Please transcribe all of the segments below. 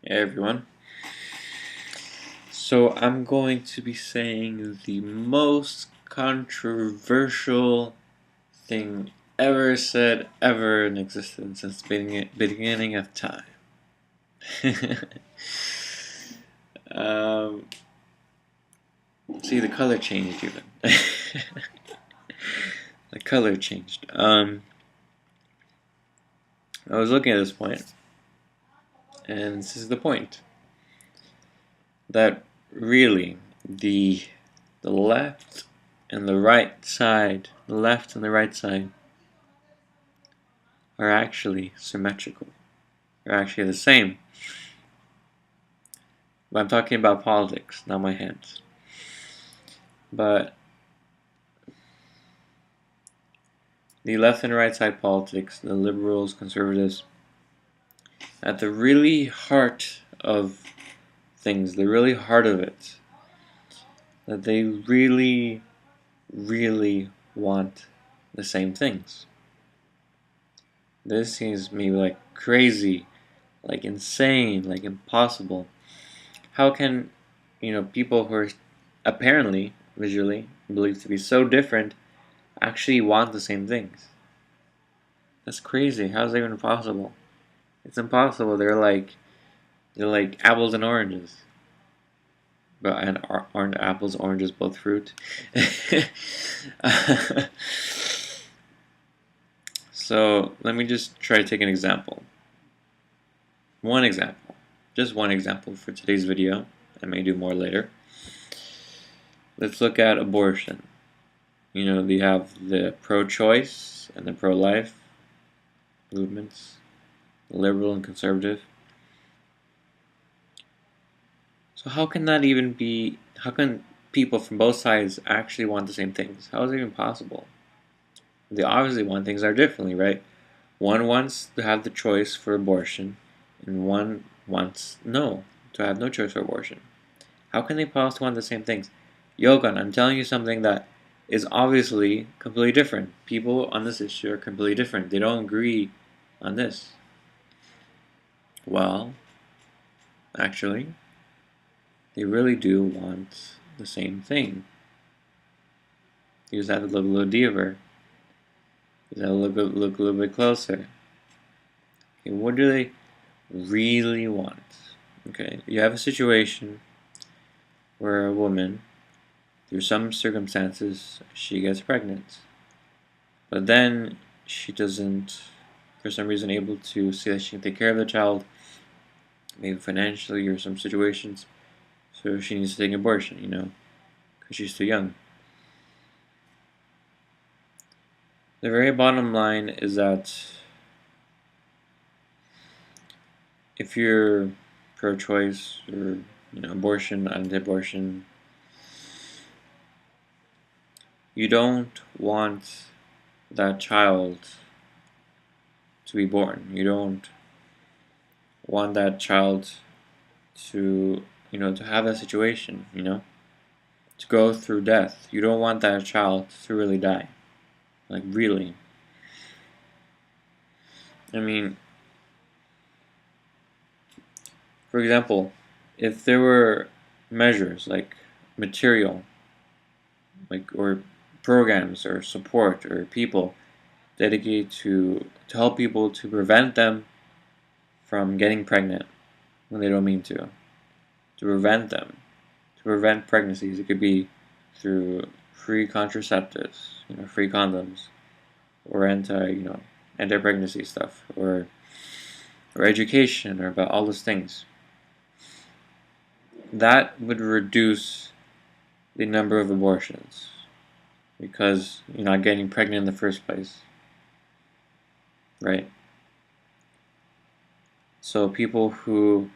Hey everyone. So I'm going to be saying the most controversial thing ever said ever in existence since the beginning of time. um, see, the color changed even. The color changed. I was looking at this point, and this is the point. That really, the left and the right side, are actually symmetrical. They're actually the same. But I'm talking about politics, not my hands. But the left and right side politics, the liberals, conservatives, at the really heart of things, the really heart of it, that they really, really want the same things. This seems to me like crazy, like insane, like impossible. How can, people who are apparently, visually, believed to be so different actually want the same things? That's crazy. How's that even possible? It's impossible. They're like apples and oranges. But aren't apples, oranges both fruit? So let me just try to take an example. One example. Just one example for today's video. I may do more later. Let's look at abortion. They have the pro-choice and the pro-life movements, liberal and conservative. So how can that even be? How can people from both sides actually want the same things? How is it even possible? They obviously want things are differently, right? One wants to have the choice for abortion, and one wants to have no choice for abortion. How can they possibly want the same things? Yogan, I'm telling you something that is obviously completely different. People on this issue are completely different. They don't agree on this. Well, actually, they really do want the same thing. You just have to look a little deeper. You just have to look a little bit closer. Okay, what do they really want? Okay, you have a situation where a woman, through some circumstances, she gets pregnant. But then she doesn't, for some reason, able to see that she can take care of the child, maybe financially or some situations. So she needs to take an abortion, because she's too young. The very bottom line is that if you're pro-choice or abortion, anti-abortion, you don't want that child to be born. You don't want that child to to have that situation, to go through death. You don't want that child to really die. Like, really. I mean, for example, if there were measures like material, or programs or support or people dedicated to help people to prevent them from getting pregnant when they don't mean to prevent them, to prevent pregnancies. It could be through free contraceptives, free condoms, or anti-pregnancy stuff, or education, or about all those things. That would reduce the number of abortions because you're not getting pregnant in the first place, right? So people who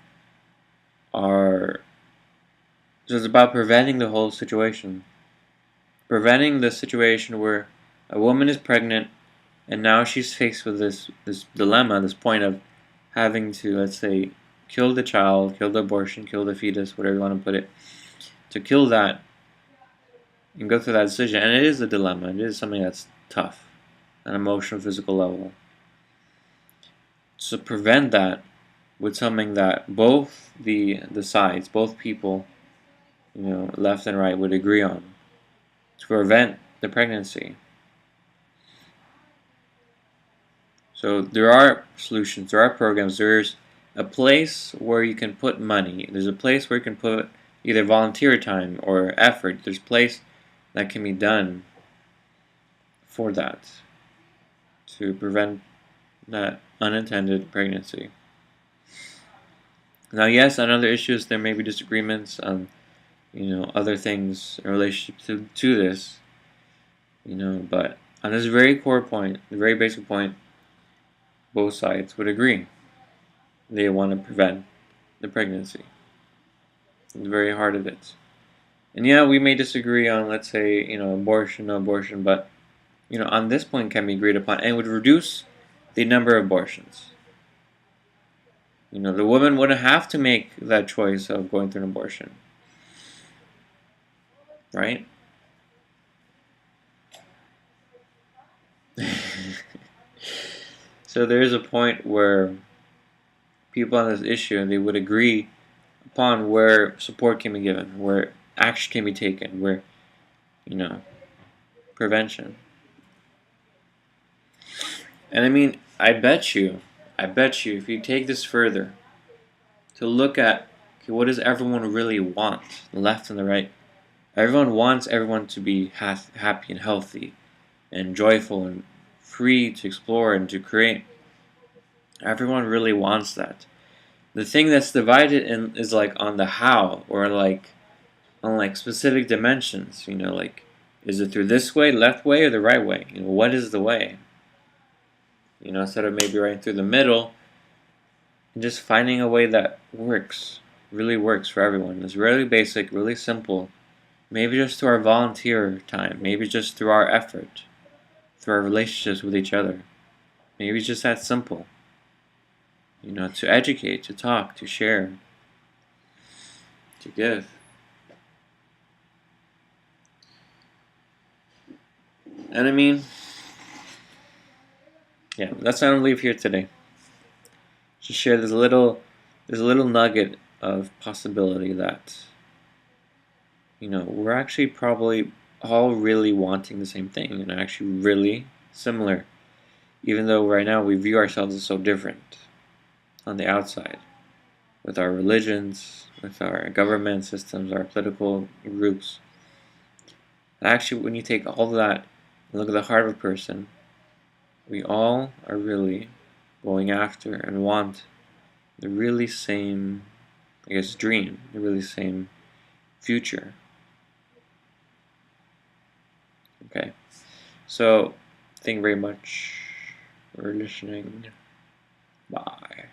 are, so it's about preventing the whole situation. Preventing the situation where a woman is pregnant and now she's faced with this dilemma, this point of having to, let's say, kill the child, kill the abortion, kill the fetus, whatever you want to put it, to kill that and go through that decision. And it is a dilemma. It is something that's tough on an emotional, physical level. To prevent that, with something that both the sides, both people, left and right, would agree on to prevent the pregnancy. So there are solutions, there are programs, there's a place where you can put money, there's a place where you can put either volunteer time or effort, there's a place that can be done for that, to prevent that unintended pregnancy. Now, yes, on other issues there may be disagreements on, other things in relationship to this, but on this very core point, the very basic point, both sides would agree. They want to prevent the pregnancy. It's the very heart of it. And yeah, we may disagree on, let's say, abortion, no abortion, but, on this point can be agreed upon, and would reduce the number of abortions. The woman wouldn't have to make that choice of going through an abortion. Right? So there is a point where people on this issue, they would agree upon where support can be given, where action can be taken, where, prevention. And I mean, I bet you, if you take this further, to look at, okay, what does everyone really want, the left and the right? Everyone wants everyone to be happy and healthy and joyful and free to explore and to create. Everyone really wants that. The thing that's divided in is like on the how, or like on like specific dimensions, like is it through this way, left way, or the right way? What is the way? Instead of maybe right through the middle, and just finding a way that works, really works for everyone. It's really basic, really simple. Maybe just through our volunteer time, maybe just through our effort, through our relationships with each other. Maybe it's just that simple. To educate, to talk, to share, to give. And I mean, yeah, that's why I'm gonna leave here today. Just share this little nugget of possibility that, we're actually probably all really wanting the same thing, actually really similar, even though right now we view ourselves as so different on the outside, with our religions, with our government systems, our political groups. Actually, when you take all of that and look at the heart of a person, we all are really going after and want the really same, I guess, dream, the really same future. Okay, so thank you very much for listening. Bye.